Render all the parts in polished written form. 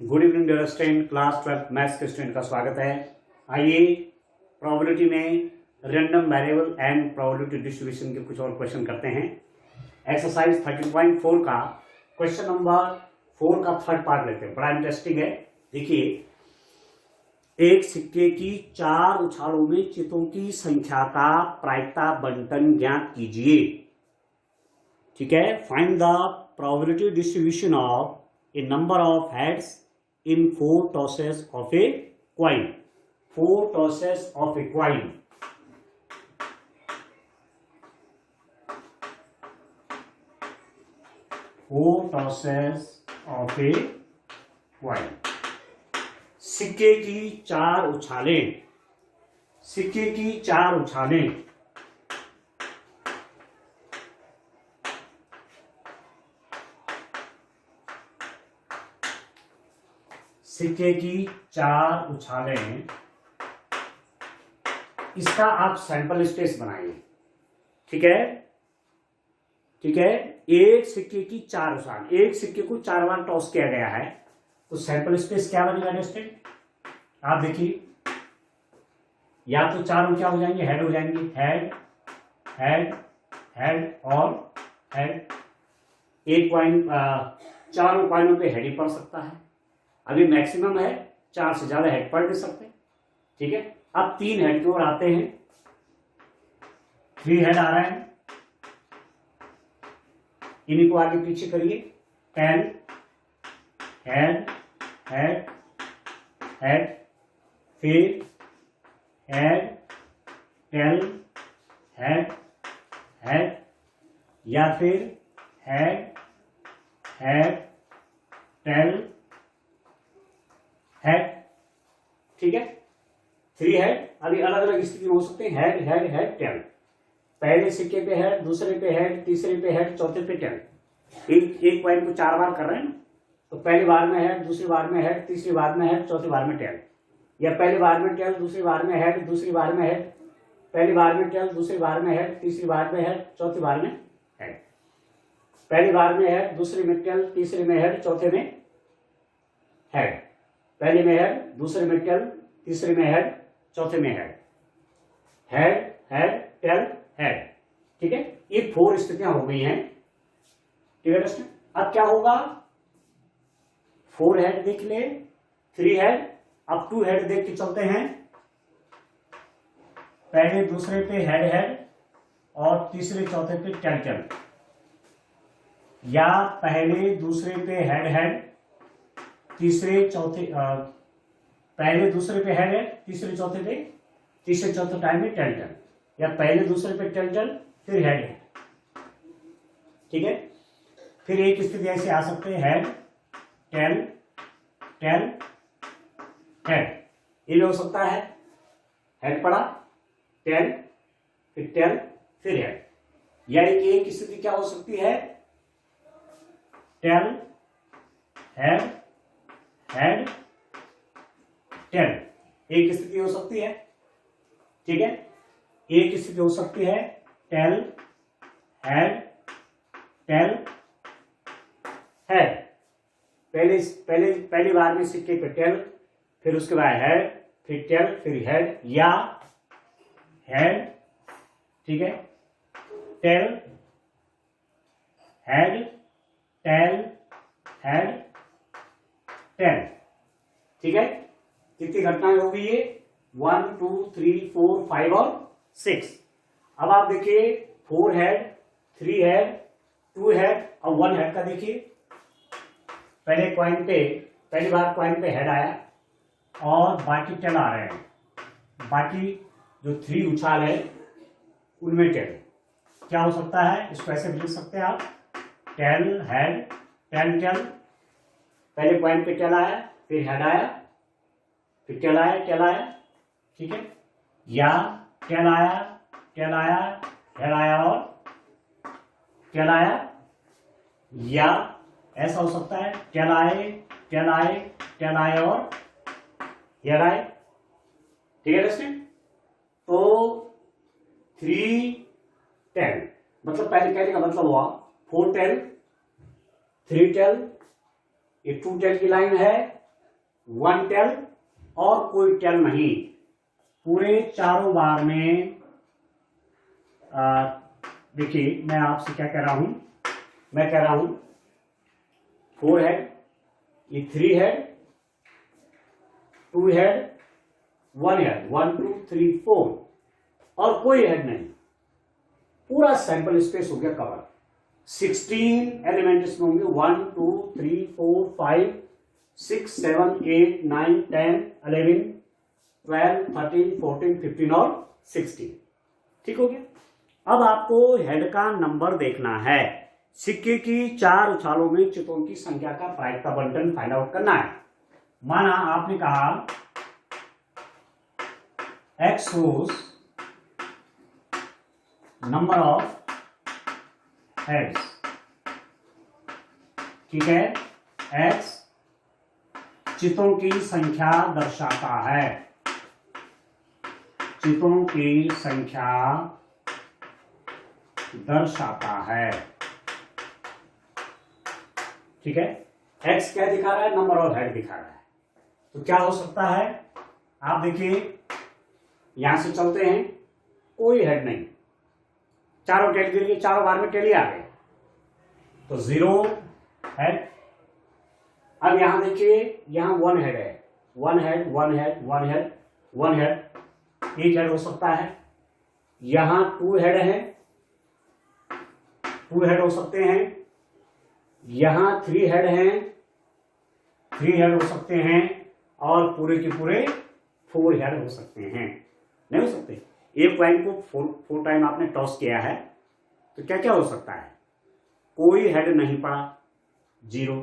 Good evening dear student, class 12 maths के student का स्वागत है। आइए प्रोबेबिलिटी में random variable and probability distribution के कुछ और क्वेश्चन करते हैं। एक्सरसाइज 13.4 का क्वेश्चन नंबर 4 का थर्ड पार्ट लेते हैं, बड़ा इंटरेस्टिंग है। देखिए, एक सिक्के की 4 उछालों में चितों की संख्या का प्रायिकता बंटन ज्ञात कीजिए। ठीक है, find the probability distribution of a number of heads in 4 tosses of a coin. 4 tosses of a coin. Four tosses of a coin. सिक्के की 4 उछालें, सिक्के की 4 उछालें सिक्के की 4 उछालें, इसका आप सैंपल स्पेस बनाइए। ठीक है, ठीक है। एक सिक्के की 4 उछाल, एक सिक्के को 4 बार टॉस किया गया है, तो सैंपल स्पेस क्या बनेगा स्टूडेंट? आप देखिए, या तो 4 क्या हो जाएंगे, हेड हो जाएंगे, हेड हेड हेड और हेड। एक कॉइन, 4 कॉइनों पे हेड ही पड़ सकता है। अभी मैक्सिमम है, 4 से ज्यादा हेड पढ़ नहीं सकते। ठीक है, अब 3 हेड की ओर आते हैं। 3 हेड आ रहा है, इन्हीं को आगे पीछे करिए। 10 हेड हेड हेड, फिर हेड 12 हेड हेड, या फिर हेड हेड 12 हेड। ठीक है, 3 हेड। अभी अलग अलग स्थिति में हो सकते हैं, हेड हेड हेड 10। पहले सिक्के पे हेड, दूसरे पे हेड, तीसरे पे हेड, चौथे पे 10। एक कॉइन को 4 बार कर रहे हैं, तो पहली बार में हेड, दूसरी बार में हेड, तीसरी बार में हेड, चौथी बार में 10। या पहली बार में 10, दूसरी बार में हेड, दूसरी बार में हेड, पहली बार में 10, दूसरी बार में हेड, तीसरी बार में हेड, चौथी बार में हेड। पहली बार में हेड, दूसरी में 10, तीसरे में हेड, चौथे में हेड। पहले में हेड, दूसरे में 10, तीसरे में हेड, चौथे में हेड। Head head 10 head. ठीक है, ये 4 स्थितियां हो गई हैं। ठीक है दोस्तों, अब क्या होगा? 4 हेड देख ले, 3 हेड, अब 2 हेड देख के चलते हैं। पहले दूसरे पे हेड हेड और तीसरे चौथे पे 10 या पहले दूसरे पे हेड हेड, तीसरे चौथे पहले दूसरे पे हेड है, तीसरे चौथे पे, तीसरे चौथे टाइम में 10 या पहले दूसरे पे 10 फिर हेड है। ठीक है, फिर एक स्थिति ऐसे आ सकते हैं, हेड 10 10 हेड। ये भी हो सकता है, हेड पड़ा 10 फिर 10 फिर हेड। यानी कि एक स्थिति क्या हो सकती है, 10 हेड हेड 10, एक स्थिति हो सकती है। ठीक है, एक स्थिति हो सकती है 10 हेड 10 हेड। पहली बार में सिक्के पे 10, फिर उसके बाद हेड, फिर 10 फिर हेड, या हेड, ठीक है, 10 हेड 10 हेड 10। ठीक है, कितनी घटनाएं होगी ये? 1 2 3 4 5 और 6। अब आप देखिए, 4 हेड, 3 हेड, 2 हेड और 1 हेड का देखिए। पहले कॉइन पे, पहली बार कॉइन पे हेड आया और बाकी 10 आ रहे हैं। बाकी जो 3 उछाल है उनमें 10 क्या हो सकता है? इसको ऐसे भी लिख सकते हैं आप, 10 हेड 10 10। पहले कॉइन पे 10 आया, फिर हेड आया, फिर 10 आया। ठीक है, या 10 आया 10 आया, हेड आया और 10 आया, या ऐसा हो सकता है 10 आए 10 आए 10 आए और हेड आए। ठीक है दोस्तों, तो 3 10 मतलब पहले कहने का मतलब हुआ 4 10 3 10, ये 2 10 की लाइन है, 1 टेल और कोई टेल नहीं, पूरे चारों बार में। देखिए मैं आपसे क्या कह रहा हूं, मैं कह रहा हूं 4 हेड, ये 3 हेड, 2 हेड, 1 हेड, 1 2 3 4 और कोई हेड नहीं, पूरा सैंपल स्पेस हो गया कवर। 16 एलिमेंट इसमें होंगे, 1 2 3 4 5 6 7 8 9 10 11 12 13 14 15 और 16। ठीक हो गया। अब आपको हेड का नंबर देखना है। सिक्के की 4 उछालों में चितों की संख्या का प्रायिकता बंटन फाइंड आउट करना है। माना आपने कहा x shows number of heads, ठीक है, x चितों की संख्या दर्शाता है, चितों की संख्या दर्शाता है, ठीक है। x क्या दिखा रहा है, नंबर ऑफ हेड दिखा रहा है। तो क्या हो सकता है, आप देखिए यहां से चलते हैं, कोई हेड नहीं, चारों टेल गिर गए, चारों बार में टेल ही आ गए, तो 0 हेड। अब यहां देखिए, यहां 1 हेड है, 1 हेड 1 हेड 1 हेड 1 हेड, एक हेड हो सकता है। यहां 2 हेड है, 2 हेड हो सकते हैं। यहां 3 हेड हैं, 3 हेड हो सकते हैं। और पूरे के पूरे 4 हेड हो सकते हैं। नहीं हो सकते, एक पॉइंट को 4 टाइम आपने टॉस किया है, तो क्या क्या हो सकता है, कोई हेड नहीं पड़ा 0,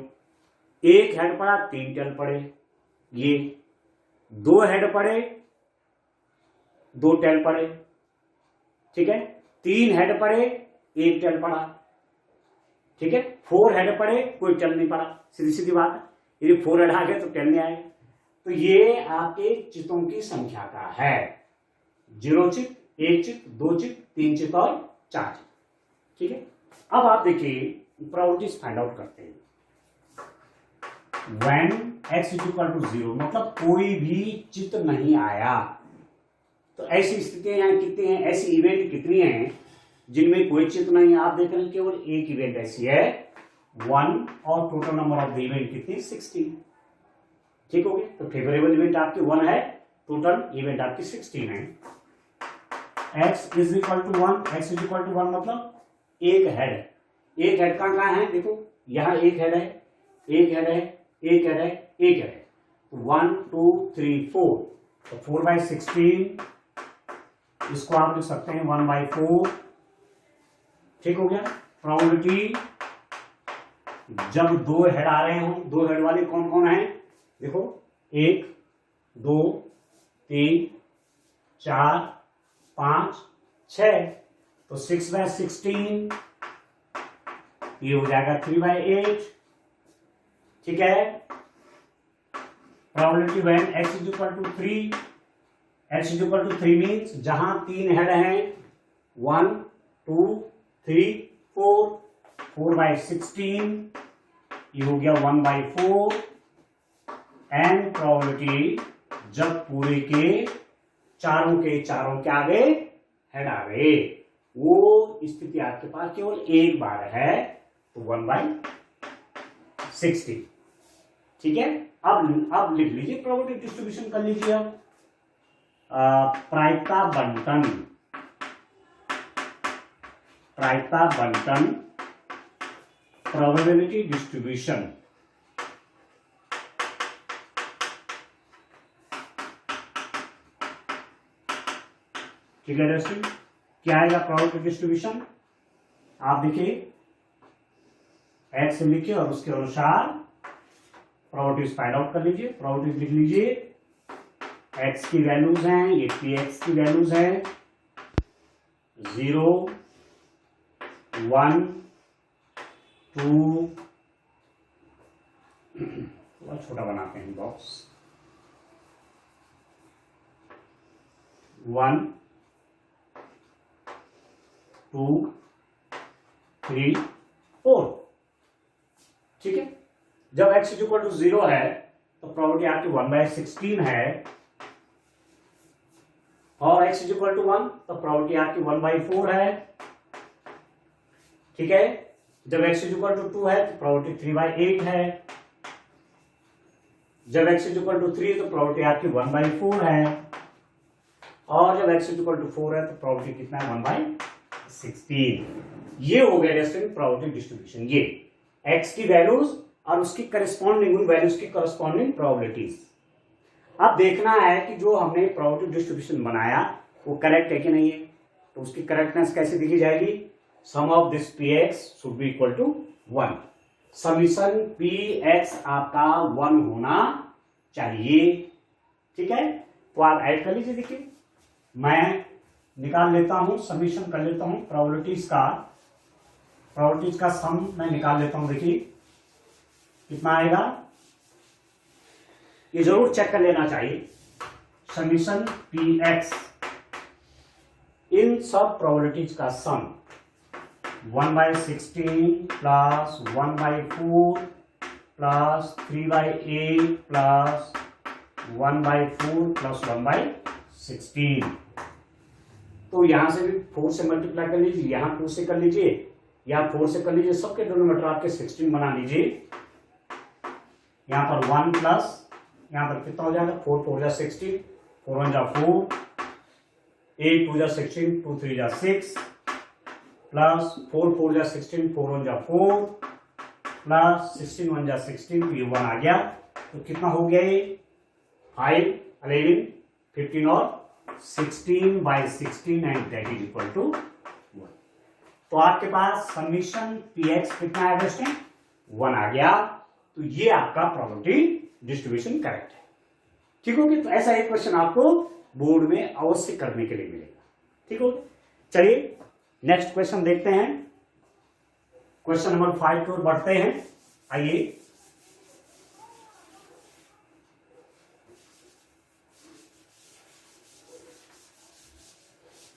एक हेड पड़ा 3 टेल पड़े, ये 2 हेड पड़े 2 टेल पड़े, ठीक है, 3 हेड पड़े 1 टेल पड़ा, ठीक है, 4 हेड पड़े कोई टेल नहीं पड़ा। सीधी सीधी बात है, यदि 4 हेड आ गए तो टेल नहीं आएगा। तो ये आपके चितों की संख्या का है, 0 चित, 1 चित, 2 चित, 3 चित और 4 चित, ठीक है। अब आप देखिए प्रॉपर्टीज फाइंड आउट करते हैं। When x is equal to 0 मतलब कोई भी चित नहीं आया, तो ऐसी स्थितियां यहाँ कितनी हैं, ऐसी इवेंट कितनी हैं जिनमें कोई चित नहीं है। आप देख रहे हैं केवल एक इवेंट ऐसी है 1, और total number of the event कितनी 16। ठीक हो गया, तो फेवरेबल इवेंट आपकी 1 है, टोटल इवेंट आपकी 16 है। x is equal to 1, x is equal to 1 मतलब एक हेड, एक हेड कहाँ है, देखो यहाँ एक हेड है, एक हेड है, एक हेड है, एक हेड है, 1 2 3 4, तो 4/16, इसको आप लिख सकते हैं 1/4। ठीक हो गया। प्रोबेबिलिटी जब 2 हेड आ रहे हो, 2 हेड वाले कौन कौन है, देखो 1 2 3 4 5 6, तो 6/16 ये हो जाएगा 3/8। ठीक है। Probability when x is equal to 3, x is equal to 3 means जहां 3 हेड हैं 1 2 3 4, 4/16 ये हो गया 1/4। एंड प्रोबेबिलिटी जब पूरे के चारों के आगे हेड आ गए, वो स्थिति आपके पास केवल एक बार है, तो 1/60। ठीक है। अब लिख लीजिए, प्रोबेबिलिटी डिस्ट्रीब्यूशन कर लीजिए। अब प्रायिकता बंटन प्रोबेबिलिटी डिस्ट्रीब्यूशन, ठीक है दोस्तों। क्या आएगा प्रोबेबिलिटी डिस्ट्रीब्यूशन, आप देखिए एक्स लिखिए और उसके अनुसार प्रोबेबिलिटीज फाइंड आउट कर लीजिए। प्रोबेबिलिटीज लिख लीजिए, एक्स की वैल्यूज हैं, ये पी एक्स की वैल्यूज है 0 1 2, थोड़ा छोटा बनाते हैं बॉक्स, 1 2 3 4। ठीक है। जब x इज इक्वल टू 0 है तो प्रॉपर्टी आपकी 1/16 है, और x इज इक्वल टू 1 तो प्रॉपर्टी आपकी 1/4 है। ठीक है, जब x इज इक्वल टू 2 है तो प्रॉपर्टी 3/8 है, जब x इज इक्वल टू 3 तो प्रॉपर्टी आपकी 1/4 है, और जब x इज इक्वल टू 4 है तो प्रॉपर्टी कितना है 1/16। ये हो गया रेस्टोरेंट प्रॉपर्टी डिस्ट्रीब्यूशन। ये x की वैल्यूज और उसकी करस्पॉन्डिंग उन वैल्यूज की करस्पॉन्डिंग प्रोबेबिलिटीज। अब देखना है कि जो हमने प्रोबेबिलिटी डिस्ट्रीब्यूशन बनाया वो करेक्ट है कि नहीं है। तो उसकी करेक्टनेस कैसे देखी जाएगी? Sum of this px should be equal to 1। Summation px आपका 1 होना चाहिए। ठीक है, तो आप ऐड कर लीजिए। देखिए मैं निकाल लेता हूं, समीशन कर लेता हूं प्रोबेबिलिटीज का सम मैं निकाल लेता हूं। देखिए कितना आएगा, ये जरूर चेक कर लेना चाहिए। समीशन px इन सब प्रोबेबिलिटीज का सम 1/16 प्लस 1/4 प्लस 3/8 प्लस 1/4 प्लस 1/16। तो यहां से भी 4 से मल्टीप्लाई कर लीजिए, यहां 2 से कर लीजिए, या 4 से कर लीजिए, सबके डिनोमिनेटर आपके 16 बना लीजिए। यहां पर 1 प्लस यहां पर कितना हो जाएगा 4 4 जा 16, 4 1 जा 4, 8 2 जा 16, 2 3 जा 6 प्लस 4 4 जा 16, 4 1 जा 4 प्लस 16 1 जा 16, तो ये 1 आ गया। तो कितना हो गया ये 5 11 15 और 16/16 and that is equal to 1। तो आपके पास समीशन px कितना है दोस्तों 1 आ गया। तो ये आपका प्रोबेबिलिटी डिस्ट्रीब्यूशन करेक्ट है। ठीक हो गया। तो ऐसा एक क्वेश्चन आपको बोर्ड में अवश्य करने के लिए मिलेगा। ठीक हो, चलिए नेक्स्ट क्वेश्चन देखते हैं। क्वेश्चन नंबर 5 की ओर बढ़ते हैं। आइए,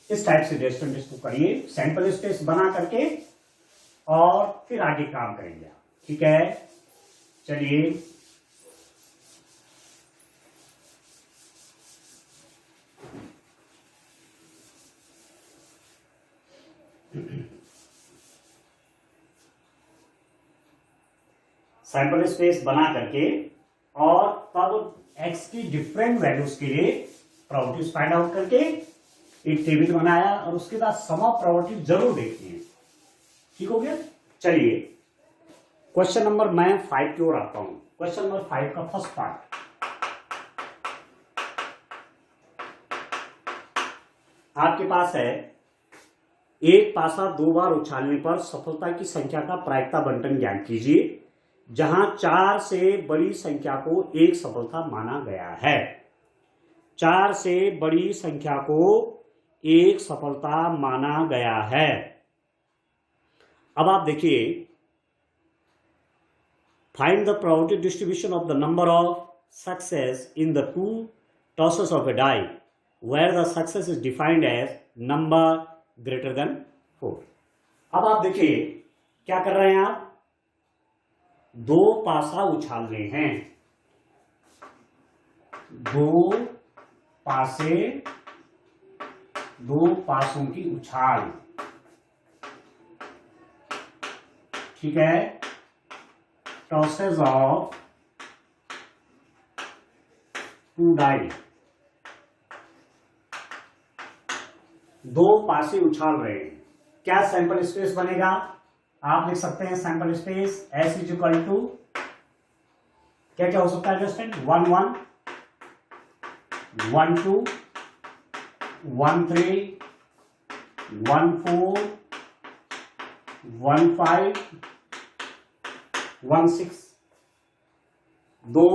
इस टाइप से रेस्टोरेंट इसको करिए, सैंपल स्पेस बना करके, और फिर आगे काम करेंगे आप। ठीक है, चलिए सैंपल स्पेस बना करके, और तब x की डिफरेंट वैल्यूज के लिए प्रोबेबिलिटीज फाइंड आउट करके एक टेबल बनाया, और उसके बाद सम ऑफ प्रोबेबिलिटी जरूर देखनी है। ठीक हो गया। चलिए क्वेश्चन नंबर मैं 5 की ओर आता हूं। क्वेश्चन नंबर 5 का फर्स्ट पार्ट, आपके पास है एक पासा 2 बार उछालने पर सफलता की संख्या का प्रायिकता बंटन ज्ञात कीजिए, जहां 4 से बड़ी संख्या को एक सफलता माना गया है। 4 से बड़ी संख्या को एक सफलता माना गया है। अब आप देखिए, find the probability distribution of the number of success in the 2 tosses of a die where the success is defined as number greater than 4। अब आप देखिए क्या कर रहे हैं, आप 2 पासा उछाल रहे हैं, 2 पासे, 2 पासों की उछाल। ठीक है, टॉसेस ऑफ 2 डाई, 2 पासे उछाल रहे हैं। क्या सैंपल स्पेस बनेगा? आप लिख सकते हैं sample space S is equal to क्या क्या हो सकता है स्टूडेंट 1 1 1 2 1 3 1 4 1 5 1 6। 2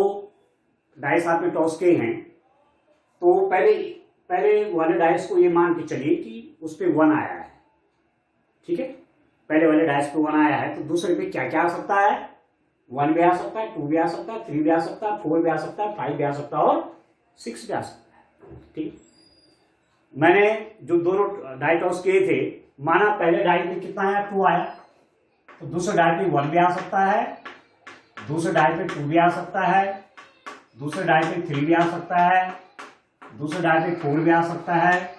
डाइस आपने टॉस किए हैं, तो पहले वाले डाइस को ये मान के चलिए कि उस पर 1 आया है। ठीक है, पहले वाले डाइस पे 1 आया है, तो दूसरे पे क्या क्या आ सकता है? 1 भी आ सकता है, 2 भी आ सकता है, 3 भी आ सकता है, 4 भी आ सकता है, 5 भी आ सकता है, और 6 भी आ सकता है। ठीक, मैंने जो दोनों डाई टॉस किए थे, माना पहले डाई पे कितना आया 2 आया, तो दूसरे डाई पे 1 भी आ सकता है, दूसरे डाई पे 2 भी आ सकता है, दूसरे डाई पे 3 भी आ सकता है, दूसरे डाई पे 4 भी आ सकता है,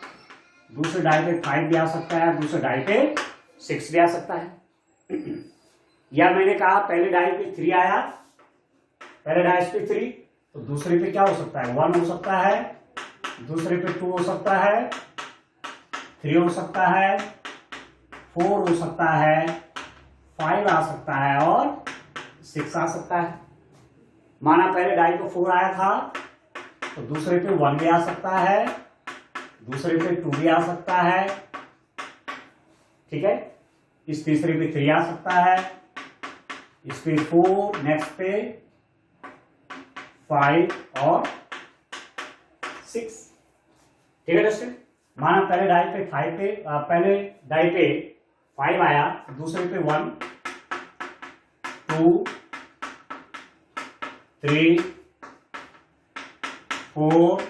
दूसरे डाई पे 5 भी आ सकता है, दूसरे डाई पे 6 भी आ सकता है। या मैंने कहा पहले डाई पे 3 आया, पहले डाई पे 3, तो दूसरे पे क्या हो सकता है, 1 हो सकता है, दूसरे पे 2 हो सकता है, 3 हो सकता है, 4 हो सकता है, 5 आ सकता है और 6 आ सकता है। माना पहले डाई पे 4 आया था, तो दूसरे पे 1 भी आ सकता है, दूसरे पे 2 भी आ सकता है, ठीक है। इस तीसरे पे 3 आ सकता है, इस पे 4, नेक्स्ट पे 5 और 6, ठीक है दोस्तों। माना पहले डाई पे 5 आया, दूसरे पे 1, 2, 3, 4,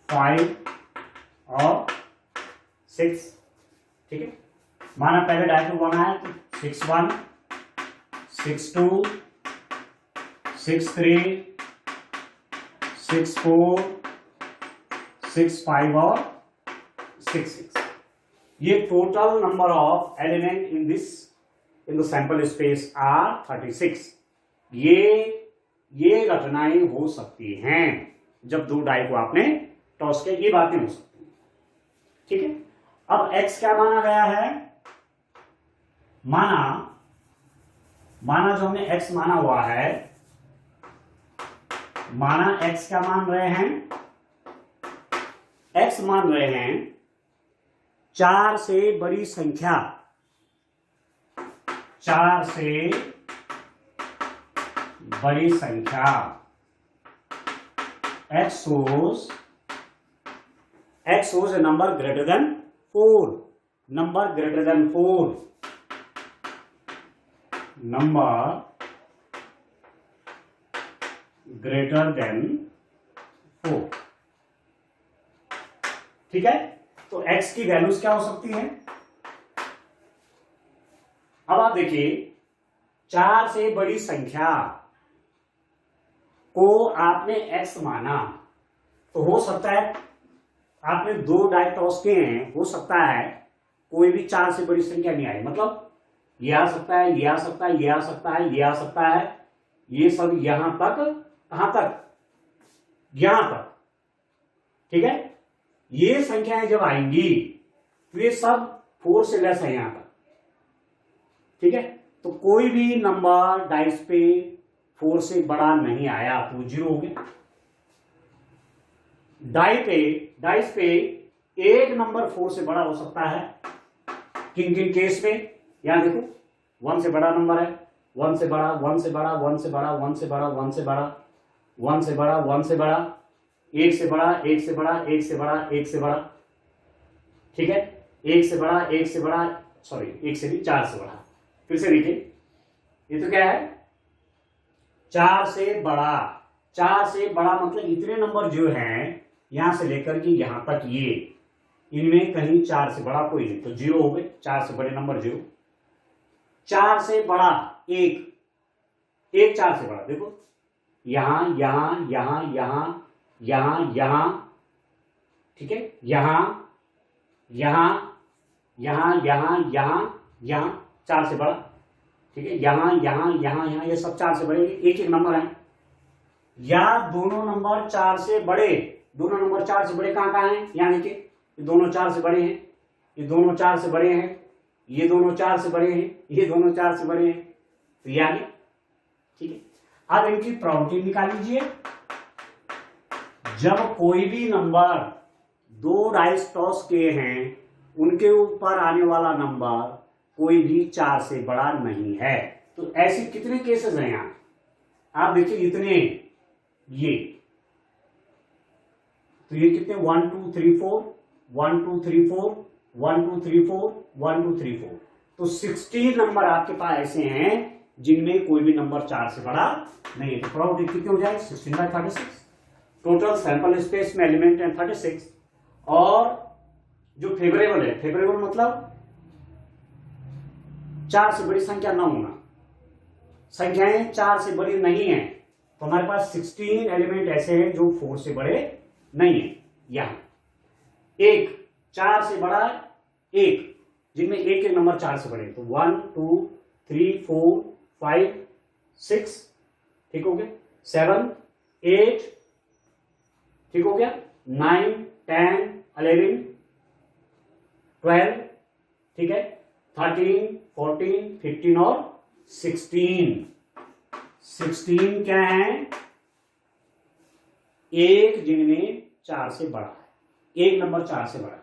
5 और 6, ठीक है। माना पहले डाई पे 1 आया तो 6 1, 6 2, 6 3, 6 4, 6 5 और 6 6। ये total number of element in the sample space are 36। ये घटनाएं हो सकती हैं जब दो डाई को आपने टॉस किया, ये बातें हो सकती हैं, ठीक है। अब x क्या माना गया है, माना जो हमने x माना हुआ है, माना x क्या मान रहे हैं, x मान रहे हैं 4 से बड़ी संख्या, 4 से बड़ी संख्या। x shows a number greater than 4, number greater than 4, number greater than 4, ठीक है। तो x की वैल्यूज क्या हो सकती है, अब आप देखिए 4 से बड़ी संख्या को आपने x माना, तो हो सकता है आपने 2 डाई टॉस किए हैं, हो सकता है कोई भी 4 से बड़ी संख्या नहीं आई, मतलब ये आ सकता है, ये आ सकता है, ये आ सकता है, ये आ सकता है, ये सब यहां तक, कहां तक, यहां तक, ठीक है। ये संख्याएं जब आएंगी तो ये सब 4 से लेस है यहां तक, ठीक है। तो कोई भी नंबर डाइस पे 4 से बड़ा नहीं आया तो 0 हो गया। डाइस पे एक नंबर 4 से बड़ा हो सकता है, किन किन केस में, यहां देखो 1 से बड़ा नंबर है, 1 से बड़ा, 1 से बड़ा, 1 से बड़ा, 1 से बड़ा, 1 से बड़ा, 1 से बड़ा, 1 से बड़ा, 1 से बड़ा, 1 से बड़ा, 1 से बड़ा, 1 से बड़ा, ठीक है। 1 से बड़ा, 1 से बड़ा, सॉरी 1 से भी 4 से बड़ा। फिर से देखिए, ये तो क्या है, 4 से बड़ा, 4 से बड़ा मतलब इतने नंबर जो हैं यहां से लेकर के यहां तक, ये इनमें कहीं 4 से बड़ा कोई नहीं, तो 0 हो गए, 4 से बड़े नंबर 0। 4 से बड़ा एक 4 से बड़ा, देखो यहां यहां यहां यहां यहां यहां, ठीक है, यहां यहां यहां यहां यहां यहां 4 से बड़ा, ठीक है, यहां यहां यहां यहां, ये सब 4 से बड़े, एक एक नंबर है। या दोनों नंबर 4 से बड़े, दोनों नंबर 4 से बड़े कहां कहां हैं, यानी कि ये दोनों 4 से बड़े हैं, ये दोनों 4 से बड़े हैं, ये दोनों 4 से बड़े हैं, ये दोनों 4 से बड़े हैं, तो ये आ गया, ठीक है। अब इनकी प्रॉपर्टी निकाल लीजिए। जब कोई भी नंबर 2 डाइस टॉस किए हैं उनके ऊपर आने वाला नंबर कोई भी 4 से बड़ा नहीं है, तो ऐसे कितने केसेस हैं यहां, आप देखिए इतने, ये तो ये कितने 1 2 3 4, 1 2 3 4, 1 2 3 4, 1 2 3 4, तो 16 नंबर आपके पास ऐसे हैं जिनमें कोई भी नंबर 4 से बड़ा नहीं है। तो प्रॉपर्टी कितनी हो जाएगी, 16/36। टोटल सैंपल स्पेस में एलिमेंट है 36, और जो फेवरेबल है, फेवरेबल मतलब 4 से बड़ी संख्या न होना, संख्याएं 4 से बड़ी नहीं है तो हमारे पास 16 एलिमेंट ऐसे हैं जो 4 से बड़े नहीं है। यहां एक 4 से बड़ा एक, जिनमें एक एक नंबर 4 से बड़े, तो 1 2 3 4 5 6, ठीक हो गया, 7 8, ठीक हो गया, 9 10 11 12, ठीक है, 13 14 15 और 16। 16 क्या है? एक जिनमें 4 से बड़ा है, एक नंबर 4 से बड़ा,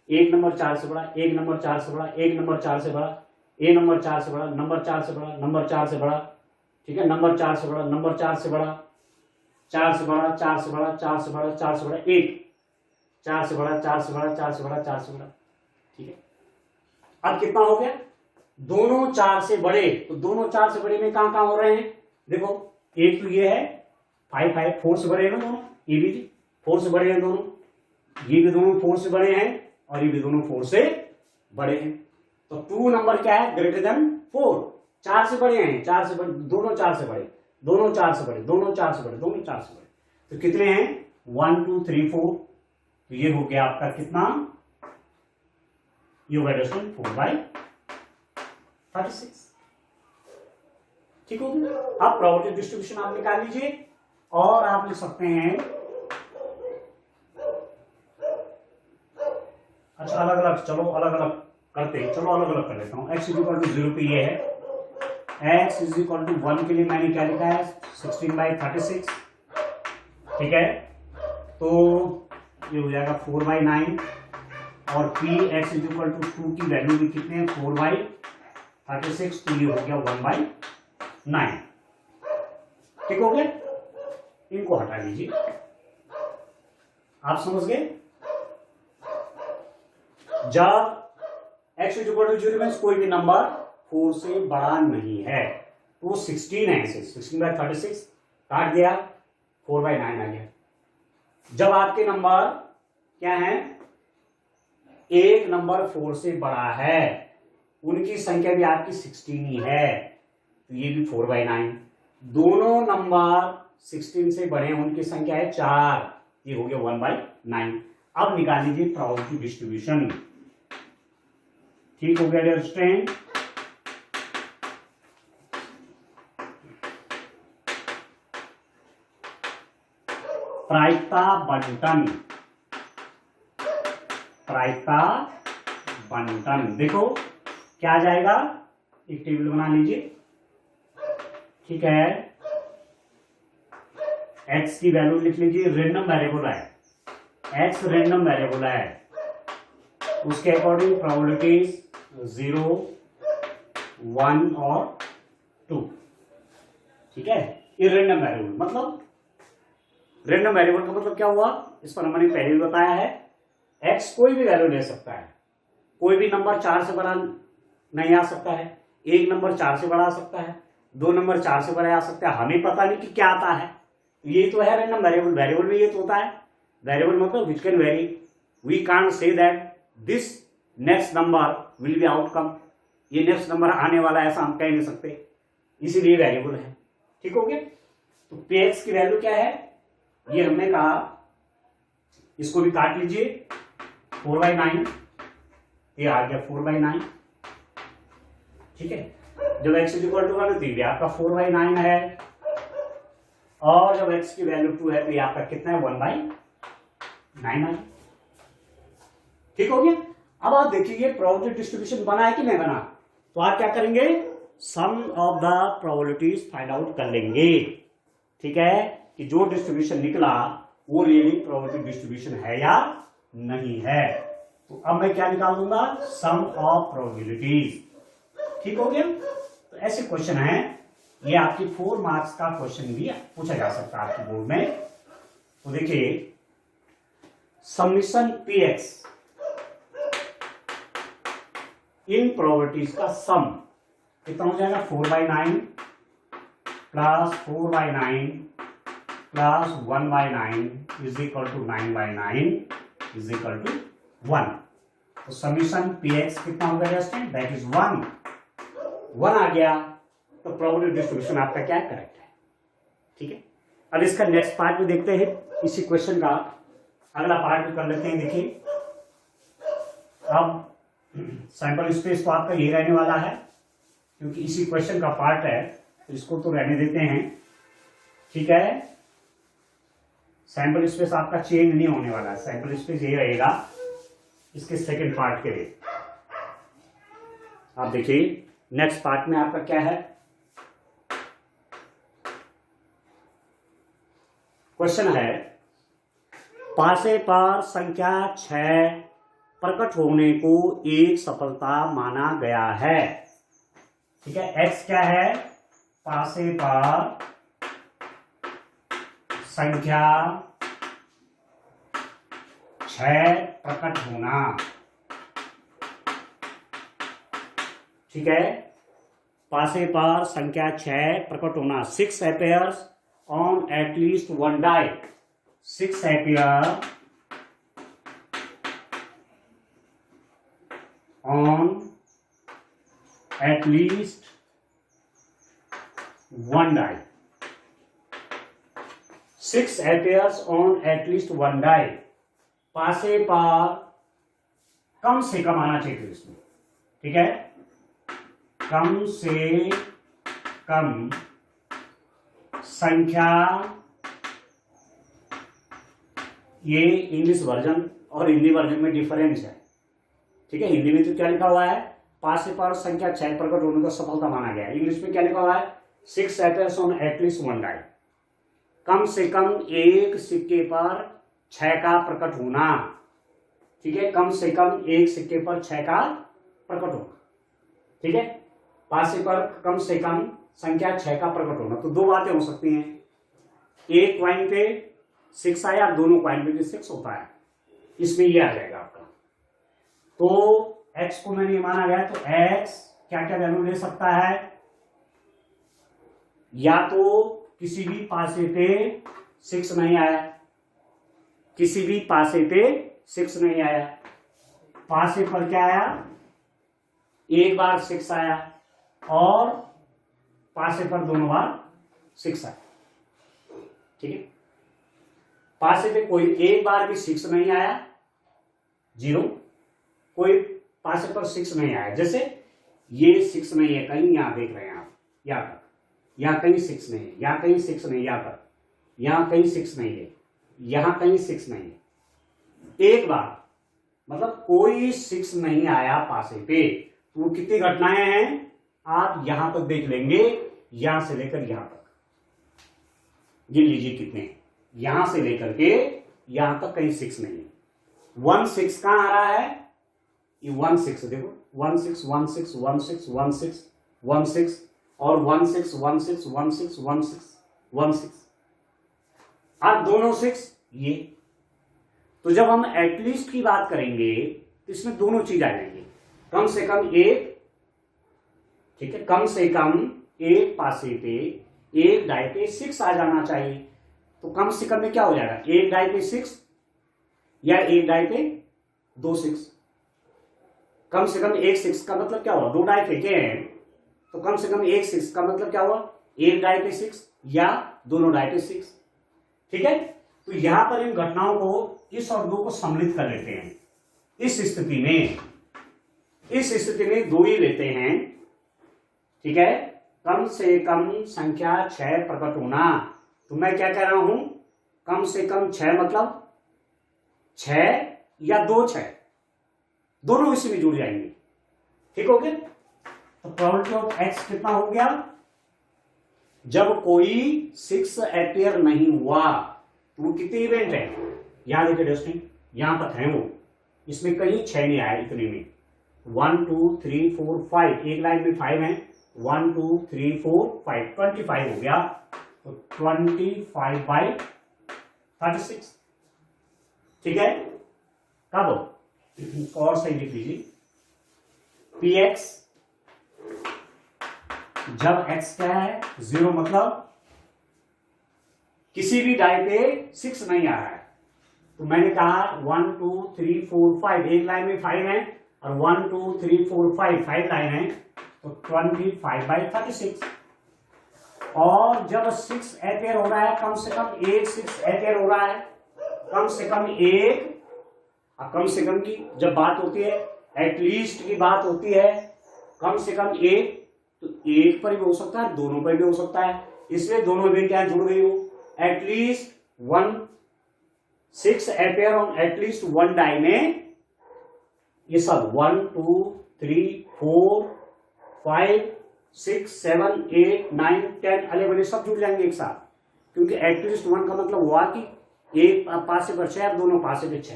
एक नंबर 4 से बड़ा, एक नंबर 4 से बड़ा, एक नंबर 4 से बड़ा, एक नंबर 4 से बड़ा, नंबर 4 से बड़ा, नंबर 4 से बड़ा, ठीक है, नंबर 4 से बड़ा, नंबर 4 से बड़ा, 4 से बड़ा, 4 से बड़ा, 4 से बड़ा, 4 से बड़ा, एक 4 से बड़ा, 4 से बड़ा, 4 से बड़ा, 4 से बड़ा, ठीक है। अब कितना हो गया? दोनों 4 से बड़े, तो दोनों 4 से बड़े में कहां कहां हो रहे हैं? देखो, एक तो ये है 5 5 4 से बड़े हैं ना दोनों, ये भी 4 से बड़े हैं दोनों, ये भी दोनों 4 से बड़े हैं और ये भी दोनों 4 से बड़े हैं। तो 2 नंबर क्या है? ग्रेटर देन 4, 4 से बड़े हैं, 4 से बड़े, दोनों 4 से बड़े, दोनों 4 से बड़े, दोनों 4 से बड़े, दोनों 4 से बड़े, तो कितने हैं? 1 2 3 4, तो ये हो गया आपका कितना? ये होगा डिस्टेंस 4/36, ठीक हो गया। अब प्रोबेबिलिटी डिस्ट्रीब्यूशन आप निकाल लीजिए और आप लिख सकते हैं, अच्छा अलग अलग, चलो अलग अलग करते हैं, चलो अलग अलग कर लेता हूं। x इज इक्वल टू 0 पे ये है, x इज इक्वल टू 1 के लिए मैंने क्या लिखा है? 16/36, ठीक है, तो ये हो जाएगा 4/9 और p x is equal to 2 की वैल्यू भी कितने हैं? 4/36, तो ये हो गया 1/9, ठीक हो गया। इनको हटा लीजिए, आप समझ गए। जब x इज इक्वल टू 0 में कोई भी नंबर 4 से बड़ा नहीं है, तो 16 है, इसे 16/36 काट दिया, 4/9 आ गया। जब आपके नंबर क्या है? एक नंबर 4 से बड़ा है, उनकी संख्या भी आपकी 16 ही है, तो ये भी 4/9। दोनों नंबर 16 से बड़े हैं, उनकी संख्या है 4, ये हो गया 1/9। अब निकाल लीजिए प्रोबेबिलिटी डिस्ट्रीब्यूशन, ठीक हो गया डियर स्टूडेंट। प्रायिकता बंटन, प्रायिकता बंटन, देखो क्या आ जाएगा? एक टेबल बना लीजिए, ठीक है, x की वैल्यू लिख लीजिए, रैंडम वेरिएबल है, x रैंडम वेरिएबल है, उसके अकॉर्डिंग प्रोबेबिलिटीज 0 1 और 2, ठीक है। ये रैंडम वेरिएबल, मतलब रैंडम वेरिएबल का मतलब क्या हुआ? इस पर हमने पहले भी बताया है, x कोई भी वैल्यू ले सकता है, कोई भी नंबर 4 से बड़ा नहीं आ सकता है, एक नंबर 4 से बड़ा आ सकता है, 2 नंबर 4 से बड़ा आ सकता है, हमें पता नहीं कि क्या आता है, ये तो है रैंडम वेरिएबल। वेरिएबल में ये तो होता है, वेरिएबल मतलब which can vary, we can't say that this next number will be outcome, ये नेक्स्ट नंबर आने वाला है ऐसा हम कह नहीं सकते, इसीलिए वेरिएबल है, ठीक हो गया। तो px की वैल्यू क्या है? ये हमने कहा, इसको भी काट लीजिए, 4/9, ये आ गया 4/9, ठीक है। जब x इज इक्वल टू 1 तो ये आपका 4/9 है, और जब x की वैल्यू 2 है तो ये आपका कितना है? 1/9 है, ठीक हो गया। अब आप देखिए प्रोबेबिलिटी डिस्ट्रीब्यूशन बना है कि नहीं बना, तो आप क्या करेंगे? Sum of the probabilities find out कर लेंगे, ठीक है, कि जो डिस्ट्रीब्यूशन निकला वो रियली प्रोबेबिलिटी डिस्ट्रीब्यूशन है या नहीं है। तो अब मैं क्या निकाल दूंगा? सम ऑफ प्रोबेबिलिटीज, ठीक हो गया। तो ऐसे क्वेश्चन है, ये आपकी 4 मार्क्स का क्वेश्चन भी पूछा जा सकता है आपके बोर्ड में। तो देखिए, समीशन px इन प्रोबेबिलिटीज का सम कितना हो जाएगा? 4/9 plus 4/9 plus 1/9 is equal to 9/9 is equal to 1। तो समीशन px कितना हो गया? दैट इज 1 आ गया, तो प्रोबेबिलिटी डिस्ट्रीब्यूशन आपका क्या करेक्ट है, ठीक है। अब इसका नेक्स्ट पार्ट भी देखते हैं, इसी क्वेश्चन का अगला पार्ट भी कर लेते हैं। देखिए अब सैंपल स्पेस तो आपका ये रहने वाला है, क्योंकि इसी क्वेश्चन का पार्ट है, तो इसको तो रहने देते हैं। ठीक है, सैंपल स्पेस आपका चेंज नहीं होने वाला है, सैंपल स्पेस ये रहेगा इसके सेकंड पार्ट के लिए। आप देखिए नेक्स्ट पार्ट में आपका क्या है, क्वेश्चन है पासे पर संख्या 6 प्रकट होने को एक सफलता माना गया है। ठीक है, x क्या है, पासे पर संख्या 6 प्रकट होना। ठीक है, पासे पर संख्या 6 प्रकट होना। 6 appears on at least one die. 6 appear on at least one die. 6 appears on at least one die. पासे पर कम से कम आना चाहिए इसमें। ठीक है, कम से कम संख्या, ये इंग्लिश वर्जन और हिंदी वर्जन में डिफरेंस है। ठीक है, हिंदी में तो क्या लिखा हुआ है, पासे पर संख्या 6 प्रकट होने को सफलता माना गया है। इंग्लिश में क्या लिखा हुआ है, 6 appears on at least one die. कम से कम एक सिक्के पर 6 का प्रकट होना। ठीक है, कम से कम एक सिक्के पर 6 का प्रकट होना। ठीक है, पासे पर कम से कम संख्या 6 का प्रकट होना। तो दो बातें हो सकती हैं, एक क्वाइन पे 6 आया, दोनों क्वाइन पे भी 6 होता है, इसमें ये आ जाएगा आपका। तो x को मैंने ये माना गया, तो x क्या क्या वैल्यू ले सकता है, या तो किसी भी पासे पे 6 नहीं आया, किसी भी पासे पे 6 नहीं आया, पासे पर क्या आया, एक बार 6 आया, और पासे पर दोनों बार 6 आया। ठीक है, पासे पे कोई एक बार भी 6 नहीं आया, 0, कोई पासे पर 6 नहीं आया। जैसे ये 6 नहीं है, कहीं यहां देख रहे हैं आप, यहां तक, यहां कहीं 6 नहीं है, यहां कहीं 6 नहीं, यहां तक, यहां कहीं 6 नहीं है, यहां कहीं 6 नहीं है। एक बार मतलब कोई 6 नहीं आया पासे पे। तो कितनी घटनाएं हैं आप यहां तक देख लेंगे, यहां से लेकर यहां तक गिन लीजिए कितने, यहां से लेकर के यहां तक कहीं 6 नहीं है। 1 6 कहां आ रहा है, ये 1 6 देखो, 1 6 1 6 1 6 1 6 1 6 और 1 6 1 6 1 6 1 6 1 6, अब दोनों 6 ये। तो जब हम एटलीस्ट की बात करेंगे तो इसमें दोनों चीज आ जाएंगी, कम से कम एक। ठीक है, कम से कम एक पासे पे, एक डाई पे 6 आ जाना चाहिए। तो कम से कम में क्या हो जाएगा, एक डाई पे 6 या एक डाई पे 2 6। कम से कम एक 6 का मतलब क्या हुआ, 2 डाई फेंके हैं, तो कम से कम एक 6 का मतलब क्या हुआ, एक डाई पे 6 या दोनों डाई पे 6। ठीक है, तो यहां पर इन घटनाओं को, इस और दो को सम्मिलित कर लेते हैं। इस स्थिति में 2 ही लेते हैं। ठीक है, कम से कम संख्या 6 प्रकट होना। तो मैं क्या कह रहा हूं, कम से कम 6 मतलब 6 या 2 6, दोनों इसी में जुड़ जाएंगे। ठीक हो गया, तो प्रोबेबिलिटी ऑफ x कितना हो गया, जब कोई 6 अपीयर नहीं हुआ तो वो कितने इवेंट है, यहां देखिए दोस्तों, यहां तक है वो, इसमें कहीं 6 नहीं आया, इतने में 1 2 3 4 5, एक लाइन में 5 है, 1 2 3 4 5, 25 हो गया। तो 25/36। ठीक है, कब और सही लिख लीजिए, px जब x क्या है 0, मतलब किसी भी डाई पे 6 नहीं आ रहा है। तो मैंने कहा 1 2 3 4 5, एक लाइन में 5 है, और 1 2 3 4 5 लाइन है, तो 25/36। और जब 6 एम्पियर हो रहा है, कम से कम एक 6 एम्पियर हो रहा है, कम से कम एक, कम से कम की जब बात होती है, एटलीस्ट की बात होती है, कम से कम एक, तो एक पर भी हो सकता है, दोनों पर भी हो सकता है, इसलिए दोनों भी क्या जुड़ गई हो। At least 6 appear on at least one die में ये सब 1 2 3 4 5 6 7 8 9 10 11 ये सब जुड़ जाएंगे एक साथ, क्योंकि एटलीस्ट 1 का मतलब हुआ कि एक पासे पर 6, दोनों पासे पे 6।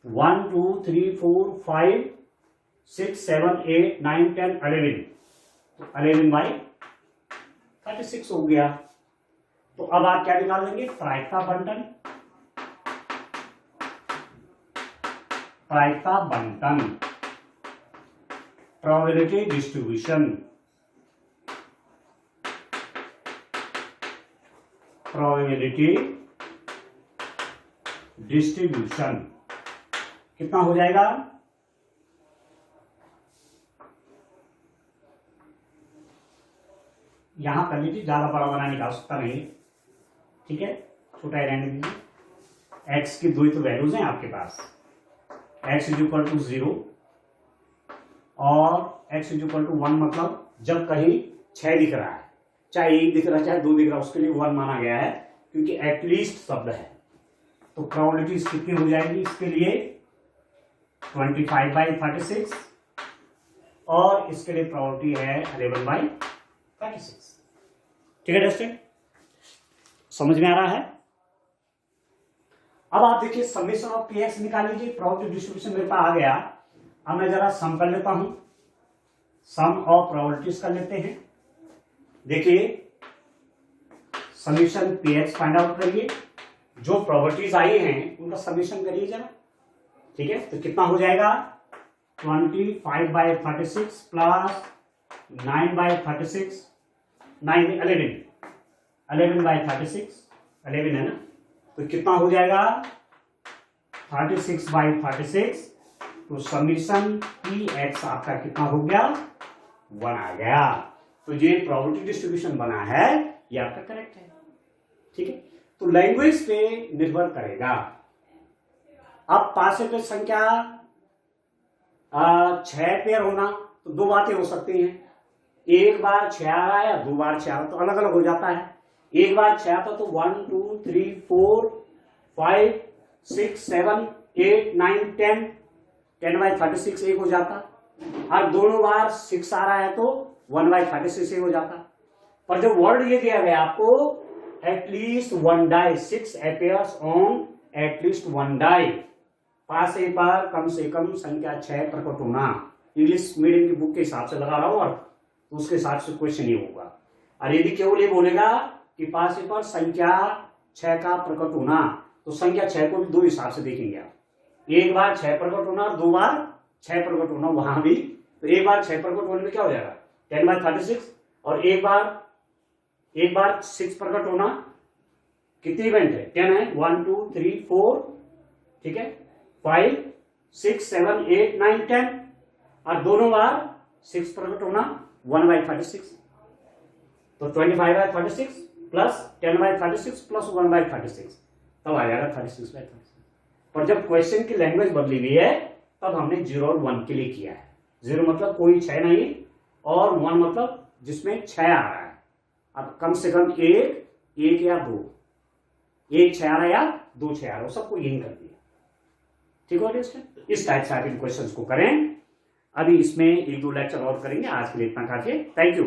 1 2 3 4 5 6 7 8 9 10 11, तो 11 बाई 36 हो गया। तो अब आप क्या निकाल लेंगे, प्रायिकता बंटन, प्रायिकता बंटन, प्रोबेबिलिटी डिस्ट्रीब्यूशन, प्रोबेबिलिटी डिस्ट्रीब्यूशन कितना हो जाएगा, यहां कर लीजिए, ज्यादा बड़ा बनाने की आवश्यकता नहीं, ठीक है, छोटा ही रहने दीजिए। एक्स की दो ही तो वैल्यूज हैं आपके पास, एक्स इज इक्वल टू 0 और एक्स इज इक्वल टू 1, मतलब जब कहीं 6 दिख रहा है, चाहे 1 दिख रहा है चाहे 2 दिख रहा है, उसके लिए 1 माना गया है, क्योंकि एटलीस्ट शब्द है। तो प्रोबेबिलिटी कितनी हो जाएगी इसके लिए, 25/36, और इसके लिए प्रोबेबिलिटी है 11/36। ठीक है दोस्तों, समझ में आ रहा है। अब आप देखिए समेशन ऑफ px निकाल लीजिए, प्रोबेबिलिटी डिस्ट्रीब्यूशन मेरे पास आ गया। अब मैं जरा सम कर लेता हूं, सम ऑफ प्रोबेबिलिटीज कर लेते हैं। देखिए समेशन px फाइंड आउट करिए, जो प्रोबेबिलिटीज आई हैं उनका समेशन करिए जरा, ठीक है। तो कितना हो जाएगा, 25/36 प्लस 9/36, 11/36, 11 है ना, तो कितना हो जाएगा 36/36, तो समीशन px आपका कितना हो गया, 1 आ गया। तो ये प्रोबेबिलिटी डिस्ट्रीब्यूशन बना है, ये आपका करेक्ट है, ठीक है। तो लैंग्वेज पे निर्भर करेगा। अब पासे पे संख्या 6 पेयर होना, तो दो बातें हो सकती हैं, एक बार 6 आ रहा है या 2 बार 6 आ रहा है, तो अलग अलग हो जाता है। एक बार 6 आता तो 1 2 3 4 5 6 7 8 9 10, 10/36 एक हो जाता, और दोनों बार 6 आ रहा है तो 1/36 एक हो जाता। पर जो वर्ड ये दिया गया आपको, at least 1 die, 6 appears on at least 1 die, पासे पर कम से कम संख्या 6 प्रकट होना। इंग्लिश मीडियम की बुक के हिसाब से लगा रहा हूं, और उसके हिसाब से क्वेश्चन ये होगा। और यदि केवल ये बोलेगा कि पासे पर संख्या 6 का प्रकट होना, तो संख्या 6 को भी दो हिसाब से देखेंगे आप, एक बार 6 प्रकट होना और 2 बार 6 प्रकट होना, वहां भी तो एक बार 6 प्रकट होने में क्या हो जाएगा 10/36, और एक बार 6 प्रकट होना, कितनी इवेंट है 10 है, 1 2 3 4, ठीक है, 5 6 7 8 9 10, और दोनों बार 6 प्रकट होना 1/36, तो 25/36 प्लस 10/36 प्लस 1/36, तब आ जाएगा 36/36। पर जब क्वेश्चन की लैंग्वेज बदली हुई है, तब हमने 0 और 1 के लिए किया है। 0 मतलब कोई 6 नहीं, और 1 मतलब जिसमें 6 आ रहा है। अब कम से कम एक या 2, एक 6 आ रहा है या 2 6 आ रहा है, सबको यही कर दिया, ठीक हो गया। इस टाइप से आप इन क्वेश्चंस को करें। अभी इसमें 1-2 लेक्चर और करेंगे, आज के लिए इतना काफी है। Thank you.